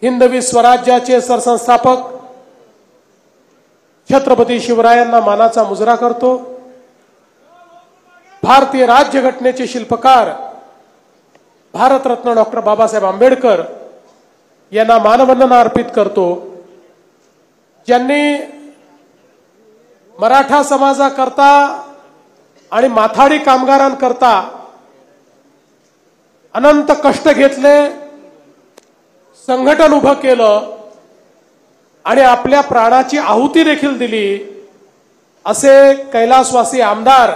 हिंदवी स्वराज्याचे सरसंस्थापक छत्रपती शिवरायांना मानाचा मुजरा करतो। भारतीय राज्यघटनेचे शिल्पकार भारतरत्न डॉक्टर बाबासाहेब आंबेडकर यांना मानवंदना अर्पित करतो, ज्यांनी मराठा समाजाकरता आणि माथाडी कामगारांकरता अनंत कष्ट घेतले, संघटन उभं केलं आणि आपल्या प्राणाची आहुती देखील दिली, असे कैलासवासी आमदार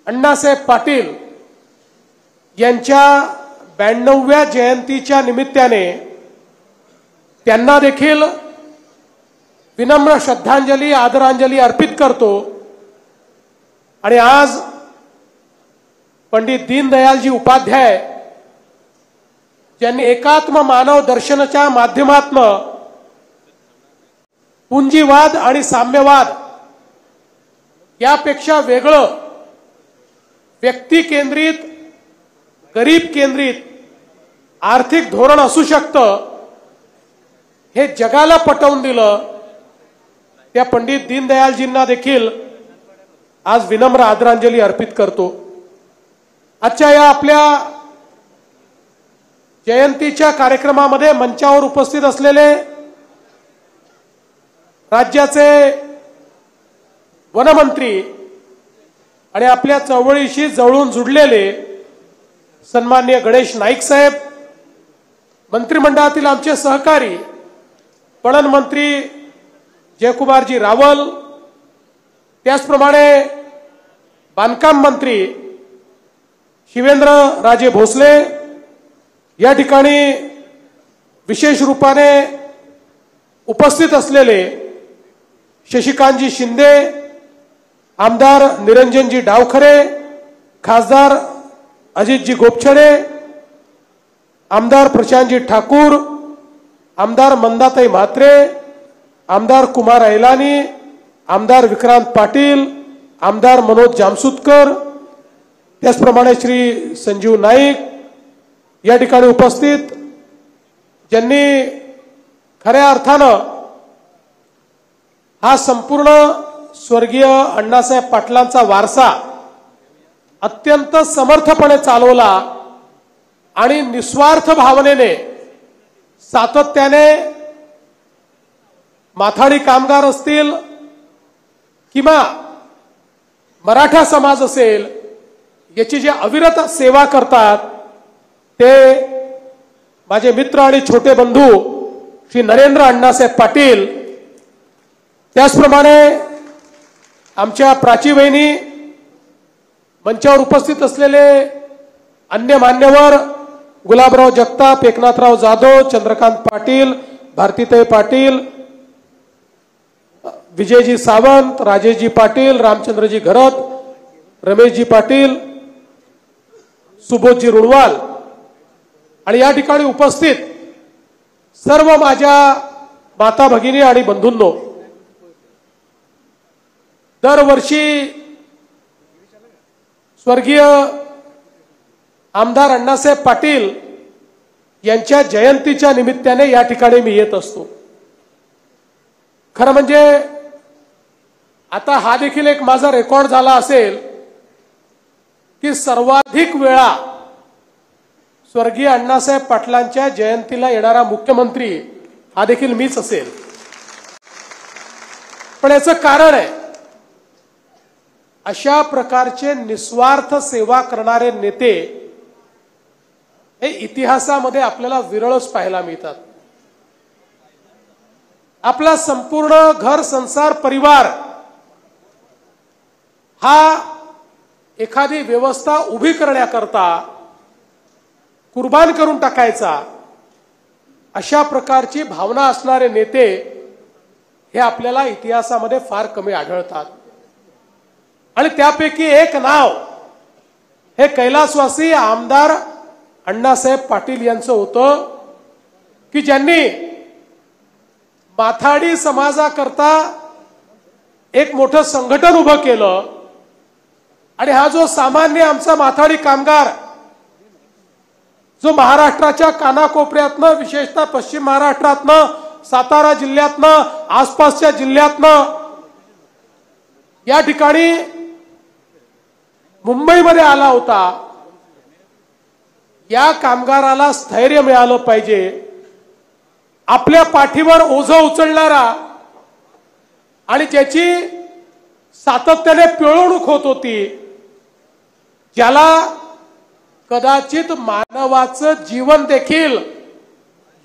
अण्णासाहेब पाटील यांच्या 92व्या जयंतीच्या निमित्ताने त्यांना देखील विनम्र श्रद्धांजली आदरांजली अर्पित करतो। आणि आज पंडित दीनदयालजी उपाध्याय ज्यांनी एकात्म मानव दर्शनाच्या माध्यमातून पुंजीवाद आणि साम्यवाद यापेक्षा वेगळं व्यक्ती केंद्रित, गरीब केंद्रित आर्थिक धोरण असू शकतं हे जगाला पटवून दिलं। त्या पंडित दीनदयालजींना देखील आज विनम्र आदरांजली अर्पित करतो। आजच्या या आपल्या जयंतीच्या कार्यक्रमामध्ये मंचावर उपस्थित असलेले राज्याचे वनमंत्री आणि आपल्या चळवळीशी जवळून जुडलेले सन्माननीय गणेश नाईक साहेब, मंत्रिमंडळातील आमचे सहकारी पणन मंत्री जयकुमारजी रावल, त्याचप्रमाणे बांधकाम मंत्री शिवेंद्र राजे भोसले, या ठिकाणी विशेष रूपाने उपस्थित असलेले शशिकांतजी शिंदे, आमदार निरंजनजी डावखरे, खासदार अजितजी गोपछडे, आमदार प्रशांतजी ठाकूर, आमदार मंदाताई म्हात्रे, आमदार कुमार ऐलानी, आमदार विक्रांत पाटील, आमदार मनोज जामसुतकर, त्याचप्रमाणे श्री संजीव नाईक या ठिकाणी उपस्थित, ज्यांनी खऱ्या अर्थानं हा संपूर्ण स्वर्गीय अण्णासाहेब पाटलांचा वारसा अत्यंत समर्थपणे चालवला आणि निस्वार्थ भावनेने सातत्याने माथाडी कामगार असतील किंवा मराठा समाज असेल याची जे अविरत सेवा करतात ते माझे मित्र आणि छोटे बंधू श्री नरेंद्र अण्णासाहेब पाटील, त्याचप्रमाणे आमच्या प्राची बहिणी, मंचावर उपस्थित असलेले अन्य मान्यवर गुलाबराव जगताप, एकनाथराव जाधव, चंद्रकांत पाटील, भारतीताई पाटील, विजयजी सावंत, राजेशजी पाटील, रामचंद्रजी घरत, रमेशजी पाटील, सुबोधजी रुणवाल आणि या ठिकाणी उपस्थित सर्व माझ्या माता भगिनी आणि बंधूंनो, दरवर्षी स्वर्गीय आमदार अण्णासाहेब पाटील यांच्या जयंतीच्या निमित्ताने या ठिकाणी मी येत असतो। खरं म्हणजे आता हा देखील एक माझा रेकॉर्ड झाला असेल की सर्वाधिक वेळा स्वर्गीय अण्णासाहेब पाटलांच्या जयंतीला येणारा मुख्यमंत्री हा देखील मीच असेल। पण याचं कारण आहे, अशा प्रकारचे निस्वार्थ सेवा करणारे नेते हे इतिहासामध्ये आपल्याला विरळच पाहायला मिळतात। आपला संपूर्ण घर संसार परिवार हा एखादी व्यवस्था उभी करण्याकरता कुर्बान करून टाकायचा, अशा प्रकारची भावना असणारे नेते हे आपल्याला इतिहासामध्ये फार कमी आढळतात। आणि त्यापैकी एक नाव हे कैलासवासी आमदार अण्णासाहेब पाटील यांचं होतं की ज्यांनी माथाडी समाजाकरता एक मोठं संघटन उभं केलं आणि हा जो सामान्य आमचा माथाडी कामगार जो महाराष्ट्राच्या कानाकोपऱ्यातनं, विशेषतः पश्चिम महाराष्ट्रातनं, सातारा जिल्ह्यातनं, आसपासच्या जिल्ह्यातनं या ठिकाणी मुंबईमध्ये आला होता, या कामगाराला स्थैर्य मिळालं पाहिजे. आपल्या पाठीवर ओझं उचलणारा आणि ज्याची सातत्याने पिळवणूक होत होती, ज्याला कदाचित मानवाचं जीवन देखील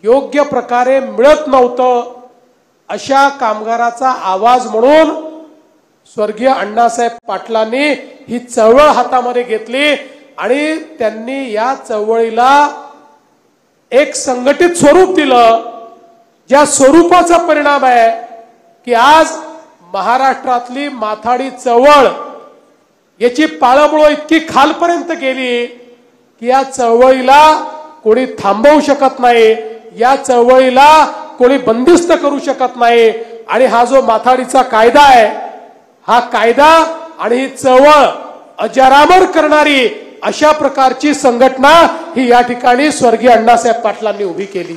योग्य प्रकारे मिळत नव्हतं, अशा कामगाराचा आवाज म्हणून स्वर्गीय अण्णासाहेब पाटलांनी ही चळवळ हातामध्ये घेतली आणि त्यांनी या चळवळीला एक संघटित स्वरूप दिलं, ज्या स्वरूपाचा परिणाम आहे की आज महाराष्ट्रातली माथाडी चळवळ याची पाळंमुळं इतकी खालपर्यंत गेली की या चळवळीला कोणी थांबवू शकत नाही, या चळवळीला कोणी बंदिस्त करू शकत नाही. आणि हा जो माथाडीचा कायदा आहे, हा कायदा आणि ही चळवळ अजरामर करणारी अशा प्रकारची संघटना ही या ठिकाणी स्वर्गीय अण्णासाहेब पाटलांनी उभी केली.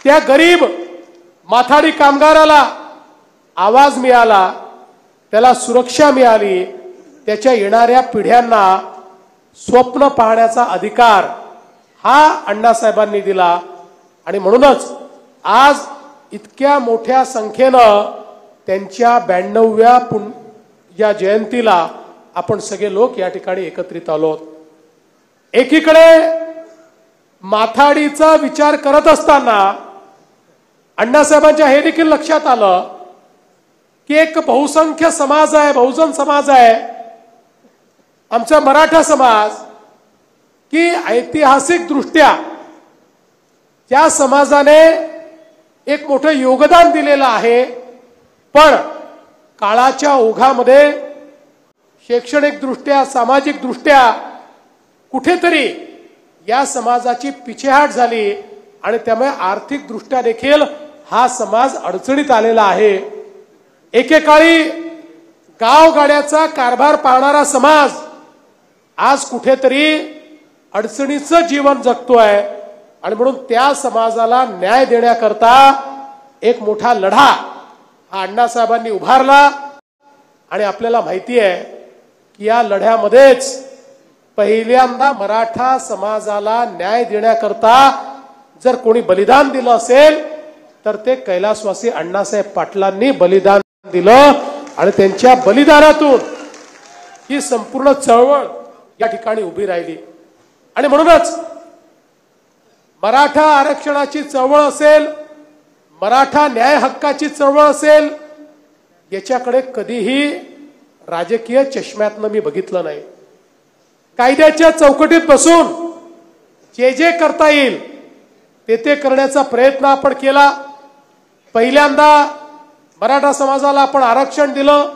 त्या गरीब माथाडी कामगाराला आवाज मिळाला, त्याला सुरक्षा मिळाली, त्याच्या येणाऱ्या पिढ्यांना स्वप्न पाहण्याचा अधिकार हा अण्णासाहेबांनी दिला. आणि म्हणूनच आज इतक्या मोठ्या संख्येनं त्यांच्या 92व्या या जयंतीला आपण सगळे लोक या ठिकाणी एकत्रित आलो. एकीकडे माथाडीचा विचार करत असताना अण्णासाहेबांच्या हे देखील लक्षात आलं की एक बहुसंख्य समाज आहे, बहुजन समाज आहे आमचा मराठा समाज, की ऐतिहासिक दृष्ट्या त्या समाजाने एक मोठं योगदान दिलेलं आहे, पण काळाच्या ओघामध्ये शैक्षणिक दृष्ट्या, सामाजिक दृष्ट्या कुठेतरी या समाजाची पिछेहाट झाली आणि त्यामुळे आर्थिक दृष्ट्या देखील हा समाज अडचणीत आलेला आहे. एकेकाळी गावगाड्याचा कारभार पाहणारा समाज आज कुठेतरी अडचणीचं जीवन जगतोय आणि म्हणून त्या समाजाला न्याय देण्याकरता एक मोठा लढा हा अण्णासाहेबांनी उभारला. आणि आपल्याला माहिती आहे की या लढ्यामध्येच पहिल्यांदा मराठा समाजाला न्याय देण्याकरता जर कोणी बलिदान दिलं असेल तर ते कैलासवासी अण्णासाहेब पाटलांनी बलिदान दिलं आणि त्यांच्या बलिदानातून ही संपूर्ण चळवळ या ठिकाणी उभी राहिली. आणि म्हणूनच मराठा आरक्षणाची चळवळ असेल, मराठा न्याय हक्काची चळवळ असेल, याच्याकडे कधीही राजकीय चष्म्यातनं मी बघितलं नाही. कायद्याच्या चौकटीत बसून जे जे करता येईल ते करण्याचा प्रयत्न आपण केला. पहिल्यांदा मराठा समाजाला आपण आरक्षण दिलं,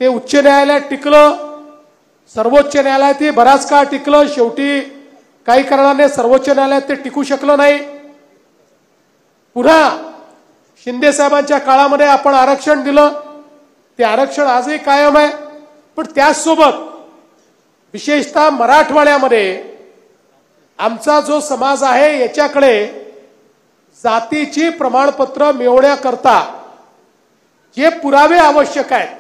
ते उच्च न्यायालयात टिकलं, सर्वोच्च न्यायालयातही बराच काळ टिकलं, शेवटी काही कारणाने सर्वोच्च न्यायालयात ते टिकू शकलं नाही. पुन्हा शिंदे साहेबांच्या काळामध्ये आपण आरक्षण दिलं, ते आरक्षण आजही कायम आहे. पण त्याचसोबत विशेषतः मराठवाड्यामध्ये आमचा जो समाज आहे याच्याकडे जातीची प्रमाणपत्र मिळवण्याकरता जे पुरावे आवश्यक आहेत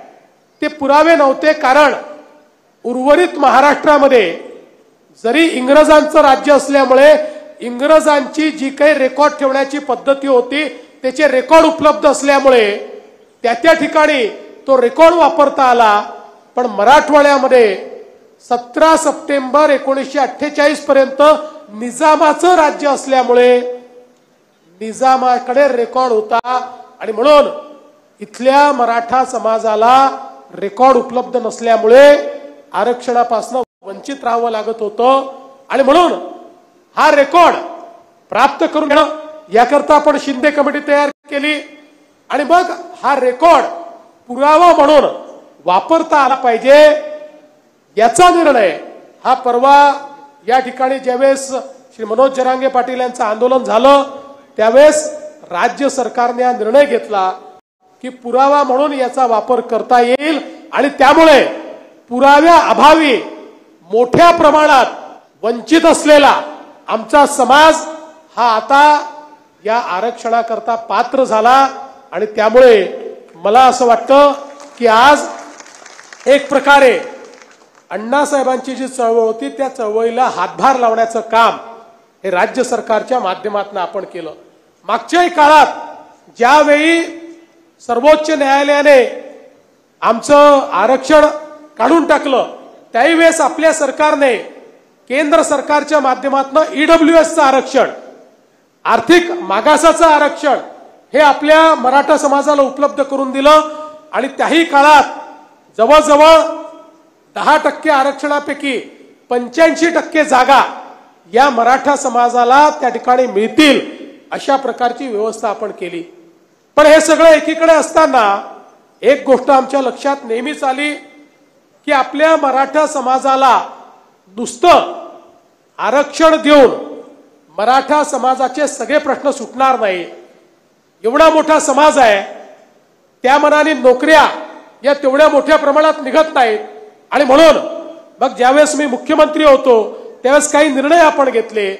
ते पुरावे नव्हते. कारण उर्वरित महाराष्ट्रामध्ये जरी इंग्रजांचं राज्य असल्यामुळे इंग्रजांची जी काही रेकॉर्ड ठेवण्याची पद्धती होती त्याचे रेकॉर्ड उपलब्ध असल्यामुळे त्या ठिकाणी तो रेकॉर्ड वापरता आला. पण मराठवाड्यामध्ये 17 सप्टेंबर 1948 पर्यंत निजामाचं राज्य असल्यामुळे निजामाकडे रेकॉर्ड होता आणि म्हणून इथल्या मराठा समाजाला रेकॉर्ड उपलब्ध नसल्यामुळे आरक्षणापासून वंचित राहावं लागत होतं. आणि म्हणून हा रेकॉर्ड प्राप्त करून घेणं याकरता आपण शिंदे कमिटी तयार केली आणि मग हा रेकॉर्ड पुरावा म्हणून वापरता आला पाहिजे याचा निर्णय हा परवा या ठिकाणी ज्यावेळेस श्री मनोज जरांगे पाटील यांचं आंदोलन झालं त्यावेळेस राज्य सरकारने हा निर्णय घेतला की पुरावा म्हणून याचा वापर करता येईल. आणि त्यामुळे पुराव्या अभावी मोठ्या प्रमाणात वंचित असलेला आमचा समाज हा आता या आरक्षणाकरता पात्र झाला आणि त्यामुळे मला असं वाटतं की आज एक प्रकारे अण्णासाहेबांची जी चळवळ होती त्या चळवळीला हातभार लावण्याचं काम हे राज्य सरकारच्या माध्यमातून आपण केलं। मागच्याही काळात ज्यावेळी सर्वोच्च न्यायालयाने आमचं आरक्षण काढून टाकलं त्याही वेळेस आपल्या सरकारने केंद्र सरकारच्या माध्यमातून ईडब्ल्यूएसचं आरक्षण, आर्थिक मागासाचं आरक्षण हे आपल्या मराठा समाजाला उपलब्ध करून दिलं आणि त्याही काळात जवळजवळ 10% आरक्षणापैकी 85% जागा या मराठा समाजाला त्या ठिकाणी मिळतील अशा प्रकारची व्यवस्था आपण केली। पण हे सगळं एकीकडे असताना एक गोष्ट आमच्या लक्षात नेहमीच आली की आपल्या मराठा समाजाला नुसतं आरक्षण देऊन मराठा समाजाचे सगळे प्रश्न सुटणार नाही। एवढा मोठा समाज आहे, त्या मनाने नोकऱ्या या तेवढ्या मोठ्या प्रमाणात निघत नाहीत आणि म्हणून मग ज्यावेळेस मी मुख्यमंत्री होतो त्यावेळेस काही निर्णय आपण घेतले।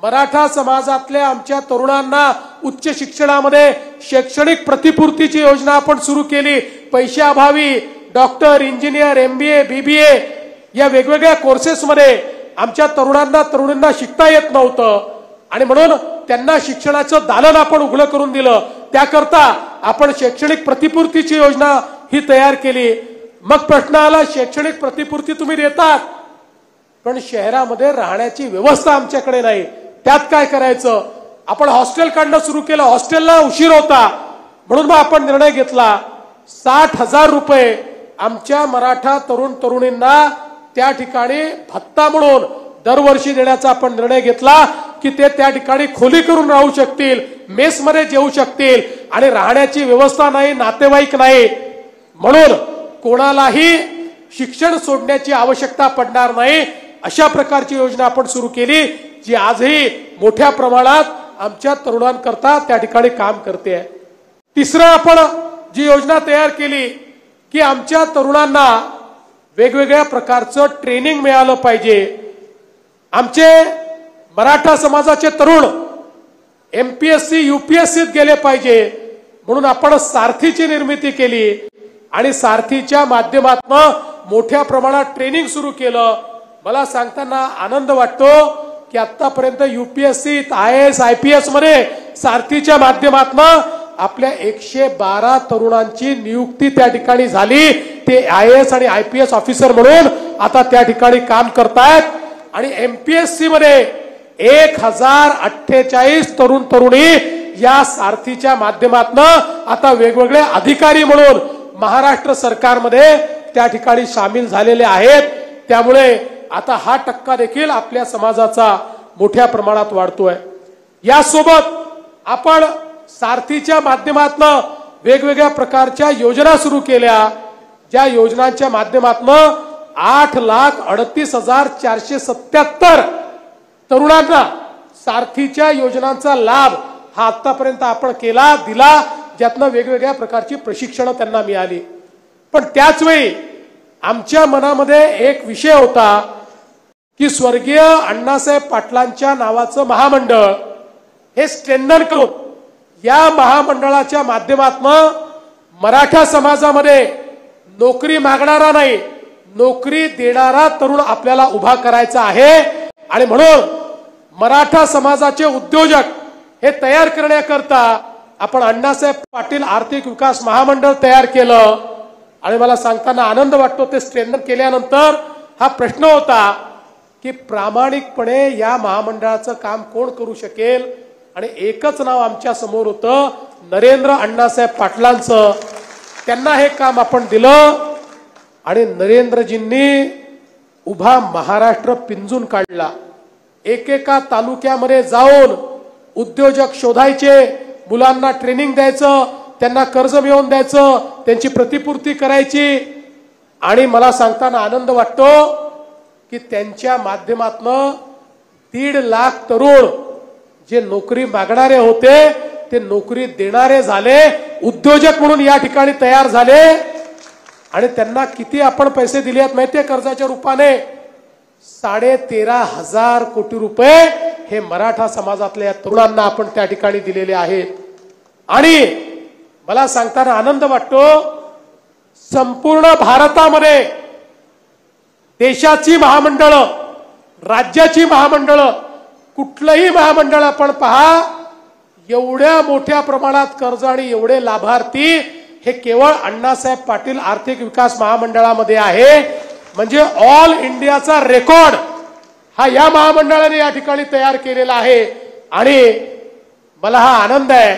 मराठा समाजातल्या आमच्या तरुणांना उच्च शिक्षणामध्ये शैक्षणिक प्रतिपूर्तीची योजना आपण सुरू केली। पैशाअभावी डॉक्टर, इंजिनियर, MBA, BBA या वेगवेगळ्या कोर्सेसमध्ये आमच्या तरुणांना शिकता येत नव्हतं आणि म्हणून त्यांना शिक्षणाचं दालन आपण उघडं करून दिलं। त्याकरता आपण शैक्षणिक प्रतिपूर्तीची योजना ही तयार केली। मग प्रश्न आला, शैक्षणिक प्रतिपूर्ती तुम्ही देतात पण शहरामध्ये राहण्याची व्यवस्था आमच्याकडे नाही, त्यात काय करायचं? आपण हॉस्टेल काढणं सुरू केलं। हॉस्टेलला उशीर होता म्हणून मग आपण निर्णय घेतला 60,000 रुपये आमच्या मराठा तरुण तरुणींना त्या ठिकाणी भत्ता म्हणून दरवर्षी देण्याचा आपण निर्णय घेतला की ते त्या ठिकाणी खोली करून राहू शकतील, मेसमध्ये जेवू शकतील आणि राहण्याची व्यवस्था नाही, नातेवाईक नाही, म्हणून कोणालाही शिक्षण सोडण्याची आवश्यकता पडणार नाही अशा प्रकारची योजना आपण सुरू केली जी आजही मोठ्या प्रमाणात आमच्या तरुणांकरता त्या ठिकाणी काम करते। तिसरं आपण जी योजना तयार केली की आमच्या तरुणांना वेगवेगळ्या प्रकारचं ट्रेनिंग मिळालं पाहिजे। आमचे मराठा समाजाचे तरुण MPSC UPSCत गेले पाहिजे म्हणून आपण सारथीची निर्मिती केली आणि सारथीच्या माध्यमातून मोठ्या प्रमाणात ट्रेनिंग सुरू केलं। मला सांगताना आनंद वाटतो की आतापर्यंत UPSC, IAS, IPS मध्ये सारथीच्या माध्यमातून आपल्या 112 तरुणांची नियुक्ती त्या ठिकाणी झाली। ते IAS आणि IPS ऑफिसर म्हणून आता त्या ठिकाणी काम करतायत आणि MPSC मध्ये 1048 तरुण तरुणी या सारथीच्या माध्यमातून आता वेगवेगळे अधिकारी म्हणून महाराष्ट्र सरकारमध्ये त्या ठिकाणी सामील झालेले आहेत। त्यामुळे आता हा टक्का देखील आपल्या समाजाचा मोठ्या प्रमाणात वाढतोय। यासोबत आपण सारथीच्या माध्यमातून वेगवेगळ्या प्रकारच्या योजना सुरू केल्या, ज्या योजनांच्या माध्यमातून 8,38,477 तरुणांना सारथीच्या योजनांचा लाभ हा आतापर्यंत आपण दिला, ज्यातनं वेगवेगळ्या प्रकारची प्रशिक्षण त्यांना मिळाली। पण त्याच वेळी आमच्या मनामध्ये एक विषय होता की स्वर्गीय अण्णासाहेब पाटलांच्या नावाचं महामंडळ हे स्ट्रेंथन करून या महामंडळाच्या माध्यमातून मराठा समाजामध्ये नोकरी मागणारा नाही, नोकरी देणारा तरुण आपल्याला उभा करायचा आहे आणि म्हणून मराठा समाजाचे उद्योजक हे तयार करण्याकरता आपण अण्णासाहेब पाटील आर्थिक विकास महामंडळ तयार केलं। आणि मला सांगताना आनंद वाटतो ते स्ट्रेंथन केल्यानंतर हा प्रश्न होता की प्रामाणिकपणे या महामंडळाचं काम कोण करू शकेल आणि एकच नाव आमच्या समोर होतं, नरेंद्र अण्णासाहेब पाटलांचं। त्यांना हे काम आपण दिलं आणि नरेंद्रजींनी उभा महाराष्ट्र पिंजून काढला। एकेका तालुक्यामध्ये जाऊन उद्योजक शोधायचे, मुलांना ट्रेनिंग द्यायचं, त्यांना कर्ज मिळवून द्यायचं, त्यांची प्रतिपूर्ती करायची आणि मला सांगताना आनंद वाटतो की त्यांच्या माध्यमातून 1.5 लाख तरुण जे नोकरी मागणारे होते ते नोकरी देणारे झाले, उद्योजक म्हणून या ठिकाणी तयार झाले। आणि त्यांना किती आपण पैसे दिले आहेत माहितीये कर्जाच्या रूपाने? 13,500 कोटी रुपये हे मराठा समाजातल्या तरुणांना आपण त्या ठिकाणी दिलेले आहेत। आणि मला सांगताना आनंद वाटतो, संपूर्ण भारतामध्ये देशाची महामंडळ, राज्याची महामंडळ, कुठलंही महामंडळ आपण पहा, एवढ्या मोठ्या प्रमाणात कर्ज आणि एवढे लाभार्थी हे केवळ अण्णासाहेब पाटील आर्थिक विकास महामंडळामध्ये आहे। म्हणजे ऑल इंडियाचा रेकॉर्ड हा या महामंडळाने या ठिकाणी तयार केलेला आहे। आणि मला हा आनंद आहे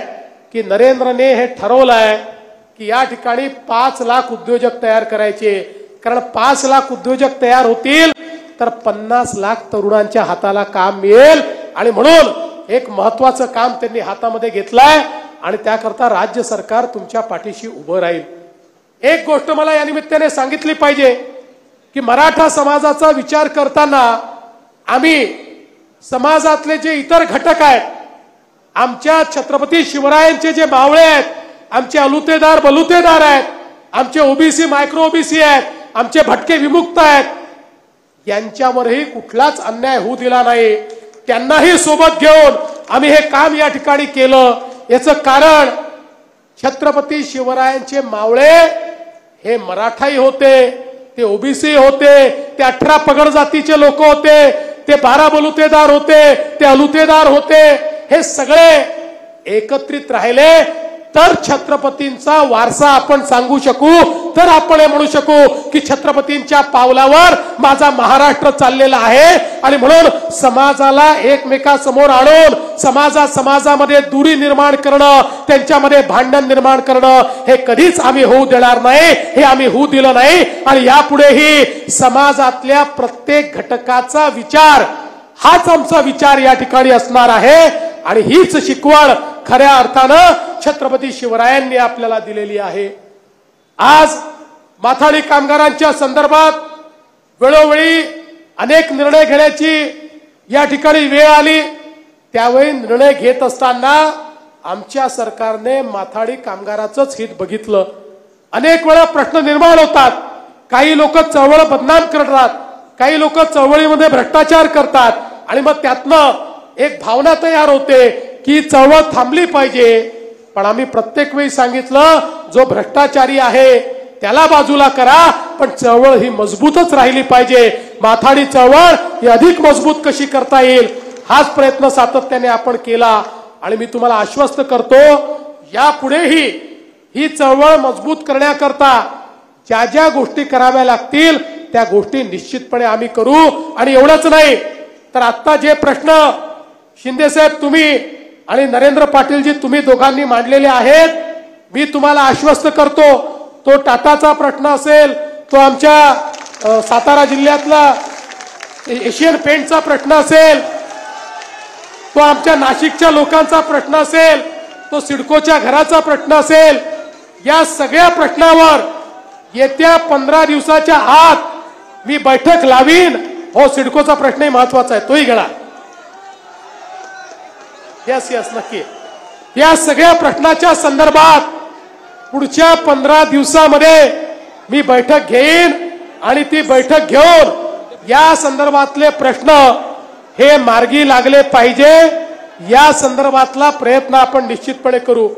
की नरेंद्रने हे ठरवलंय की या ठिकाणी 5 लाख उद्योजक तयार करायचे, कारण 5 लाख उद्योजक तयार होतील तर 50 लाख तरुणांच्या हाताला काम मिळेल। आणि म्हणून एक महत्त्वाचं काम त्यांनी हातामध्ये घेतलंय आणि त्याकरता राज्य सरकार तुमच्या पाठीशी उभं राहील। एक गोष्ट मला या निमित्ताने सांगितली पाहिजे की मराठा समाजाचा विचार करताना आम्ही समाजातले जे इतर घटक आहेत, आमच्या छत्रपती शिवरायांचे जे मावळे आहेत, आमचे अलुतेदार बलुतेदार आहेत, आमचे ओबीसी मायक्रो ओबीसी आहेत, आमचे भटके विमुक्त आहेत, यांच्यावरही कुठलाच अन्याय होऊ दिला नाही। त्यांनाही सोबत घेऊन आम्ही हे काम या ठिकाणी केलं। याचं कारण छत्रपती शिवरायांचे मावळे हे मराठाही होते, ते ओबीसी होते, ते 18 पगड जातीचे लोक होते, ते 12 बलुतेदार होते, ते अलुतेदार होते। हे सगळे एकत्रित राहिले तर छत्रपतींचा वारसा आपण सांगू शकू, तर आपण हे म्हणू शकू की छत्रपतींच्या पावलावर माझा महाराष्ट्र चाललेला आहे। आणि म्हणून समाजाला एकमेकांसमोर आणून समाजामध्ये दुरी निर्माण करणं, त्यांच्यामध्ये भांडण निर्माण करणं हे कधीच आम्ही होऊ देणार नाही, हे आम्ही होऊ दिलं नाही। आणि यापुढेही समाजातल्या प्रत्येक घटकाचा विचार हाच आमचा विचार या ठिकाणी असणार आहे। आणि हीच शिकवण खऱ्या अर्थानं छत्रपती शिवरायांनी आपल्याला दिलेली आहे। आज माथाडी कामगारांच्या संदर्भात वेळोवेळी अनेक निर्णय घेण्याची या ठिकाणी वेळ आली, त्यावेळी निर्णय घेत असताना आमच्या सरकारने माथाडी कामगाराचंच हित बघितलं। अनेक वेळा प्रश्न निर्माण होतात, काही लोक चळवळ बदनाम करतात, काही लोक चळवळीमध्ये भ्रष्टाचार करतात आणि मग त्यातनं एक भावना तयार होते की चळवळ थांबली पाहिजे। पण आम्ही प्रत्येक वेळी सांगितलं, जो भ्रष्टाचारी आहे त्याला बाजूला करा, पण चळवळ ही मजबूतच राहिली पाहिजे। माथाडी चळवळ ही अधिक मजबूत कशी करता येईल हाच प्रयत्न सातत्याने आपण केला। आणि मी तुम्हाला आश्वस्त करतो, यापुढेही ही चळवळ मजबूत करण्याकरता ज्या ज्या गोष्टी कराव्या लागतील त्या गोष्टी निश्चितपणे आम्ही करू। आणि एवढंच नाही तर आता जे प्रश्न शिंदे साहेब तुम्ही आणि नरेंद्र पाटीलजी तुम्ही दोघांनी मांडलेले आहेत, मी तुम्हाला आश्वस्त करतो, तो टाटाचा प्रश्न असेल, तो आमच्या सातारा जिल्ह्यातला एशियन पेंटचा प्रश्न असेल, तो आमच्या नाशिकच्या लोकांचा प्रश्न असेल, तो सिडकोच्या घराचा प्रश्न असेल, या सगळ्या प्रश्नावर येत्या 15 दिवसाच्या आत मी बैठक लावीन। हो, सिडकोचा प्रश्नही महत्वाचा आहे, तोही घेणार। यस नक्की। या सगळ्या प्रश्नाच्या संदर्भात पुढच्या 15 दिवसामध्ये मी बैठक घेईन आणि ती बैठक घेऊन या संदर्भातले प्रश्न हे मार्गी लागले पाहिजे, या संदर्भातला प्रयत्न आपण निश्चितपणे करू।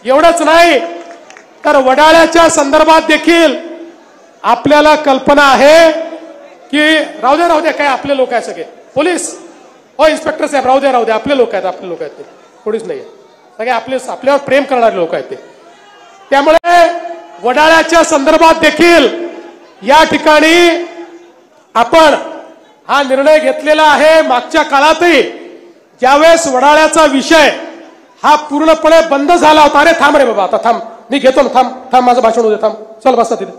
एवढंच नाही तर वडाळ्याच्या संदर्भात देखील आपल्याला कल्पना आहे की राहू द्या काय आपले लोक आहे सगळे, पोलीस हो इन्स्पेक्टर साहेब राहू द्या आपले लोक आहेत ते, कोणीच नाही सगळे आपल्यावर प्रेम करणारे लोक आहेत ते। त्यामुळे वडाळ्याच्या संदर्भात देखील या ठिकाणी आपण हा निर्णय घेतलेला आहे। मागच्या काळातही ज्यावेळेस वडाळ्याचा विषय हा पूर्णपणे बंद झाला होता, अरे थांब रे बाबा, आता थांब, मी घेतो ना, थांब माझं भाषण होते, थांब, चल बसा तिथे,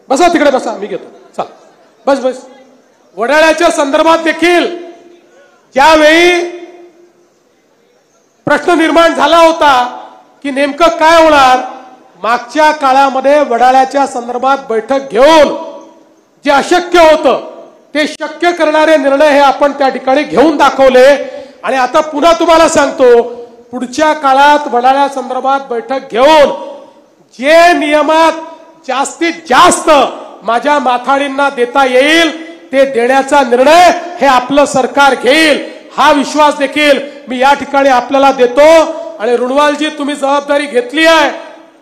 बसा तिकडे बसा, मी घेतो, चल बस। वडाळ्याच्या संदर्भात देखील ज्यावेळी प्रश्न निर्माण झाला होता की नेमकं काय होणार, मागच्या काळामध्ये वडाळ्याच्या संदर्भात बैठक घेऊन जे अशक्य होतं ते शक्य करणारे निर्णय हे आपण त्या ठिकाणी घेऊन दाखवले। आणि आता पुन्हा तुम्हाला सांगतो, पुढच्या काळात वडाळ्या संदर्भात बैठक घेऊन जे नियमात जास्तीत जास्त माझ्या माथाडींना देता येईल ते देण्याचा निर्णय हे आपलं सरकार घेईल, हा विश्वास देखील मी या ठिकाणी आपल्याला देतो। आणि रुणवालजी, तुम्ही जबाबदारी घेतली आहे,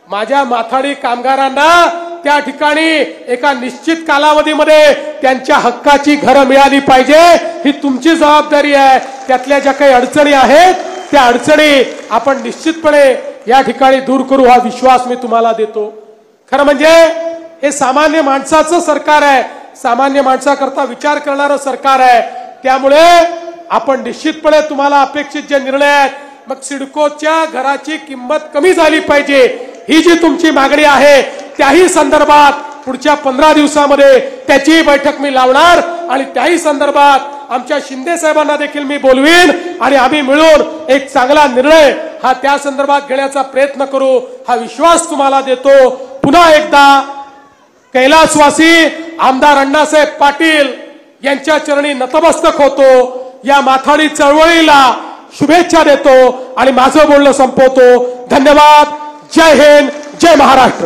माझ्या माथाडी कामगारांना त्या ठिकाणी एका निश्चित कालावधीमध्ये त्यांच्या हक्काची घरं मिळाली पाहिजे, ही तुमची जबाबदारी आहे। त्यातल्या ज्या काही अडचणी आहेत त्या अडचणी आपण निश्चितपणे या ठिकाणी दूर करू, हा विश्वास मी तुम्हाला देतो। खरं म्हणजे हे सामान्य माणसाचं सरकार आहे, सामान्य माणसाकरता विचार करणारं सरकार आहे। त्यामुळे आपण निश्चितपणे तुम्हाला अपेक्षित जे निर्णय आहेत, मग सिडकोच्या घराची किंमत कमी झाली पाहिजे, ही जी तुमची मागणी आहे, त्याही संदर्भात पुढच्या 15 दिवसामध्ये त्याची बैठक मी लावणार आणि त्याही संदर्भात आमच्या शिंदे साहेबांना देखील मी बोलवीन आणि आम्ही मिळून एक चांगला निर्णय हा त्या संदर्भात घेण्याचा प्रयत्न करू, हा विश्वास तुम्हाला देतो। पुन्हा एकदा कैलासवासी आमदार अण्णासाहेब पाटील यांच्या चरणी नतमस्तक होतो, या माथाडी चळवळीला शुभेच्छा देतो आणि माझं बोलणं संपवतो। धन्यवाद। जय हिंद, जय महाराष्ट्र।